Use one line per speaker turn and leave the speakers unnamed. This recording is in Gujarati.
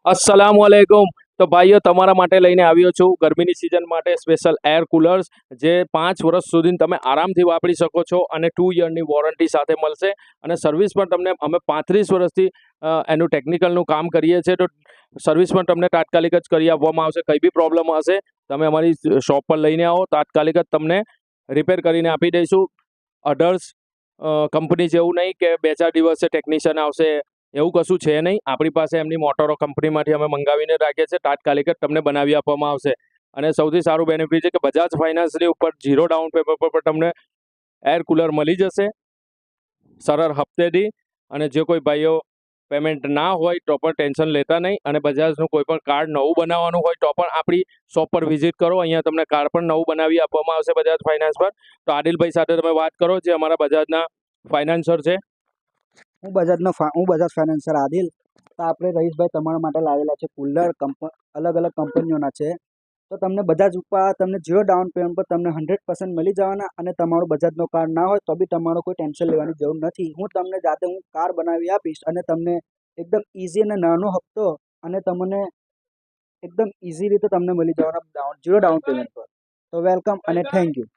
अस्सलामुअलैकुम। तो भाईओ તમારા માટે લઈને આવ્યો છું ગરમીની સિઝન માટે સ્પેશિયલ એર કુલર્સ જે 5 વર્ષ સુધી તમે આરામથી વાપરી શકો છો અને 2 યરની વોરંટી સાથે મળશે અને સર્વિસ પણ તમને અમે 35 વર્ષથી એનું ટેકનિકલનું કામ કરીએ છીએ, તો સર્વિસ પણ તમને તાત્કાલિક જ કરી આપવામાં આવશે। કંઈ બી પ્રોબ્લેમ હશે તમે અમારી શોપ પર લઈને આવો, તાત્કાલિક જ તમને રિપેર કરીને આપી દઈશું। અધર્સ કંપની જેવું નહીં કે 2-4 દિવસે ટેકનિશિયન આવશે, એવું કશું છે નહીં। આપણી પાસે એમની મોટરો કંપનીમાંથી અમે મંગાવીને રાખીએ છીએ, તાત્કાલિક જ તમને બનાવી આપવામાં આવશે। અને સૌથી સારું બેનિફિટ છે કે બજાજ ફાઇનાન્સની ઉપર 0 ડાઉન પેમેન્ટ પર તમને એર કુલર મળી જશે સરળ હપ્તેથી। અને જે કોઈ ભાઈઓ પેમેન્ટ ના હોય તો પણ ટેન્શન લેતા નહીં, અને બજાજનું કોઈ પણ કાર્ડ નવું બનાવવાનું હોય તો પણ આપણી શોપ પર વિઝિટ કરો, અહીંયા તમને કાર્ડ પણ નવું બનાવી આપવામાં આવશે બજાજ ફાઇનાન્સ પર। તો આદિલભાઈ સાથે તમે વાત કરો, જે અમારા બજાજના ફાઇનાન્સર છે।
હું બજાજ ફાઇનાન્સર આદિલ। તો આપણે રહીશભાઈ તમારા માટે લાવેલા છે કુલર અલગ અલગ કંપનીઓના છે। તો તમને બજાજ ઉપર તમને 0 ડાઉન પેમેન્ટ પર તમને 100% મળી જવાના, અને તમારું બજાજનો કાર્ડ ના હોય તો બી તમારું કોઈ ટેન્શન લેવાની જરૂર નથી। હું તમને જાતે કાર્ડ બનાવી આપીશ, અને તમને એકદમ ઇઝી અને નાનો હપ્તો, અને તમને એકદમ ઇઝી રીતે તમને મળી જવાના 0 ડાઉન પેમેન્ટ પર। તો વેલકમ અને થેન્ક યુ।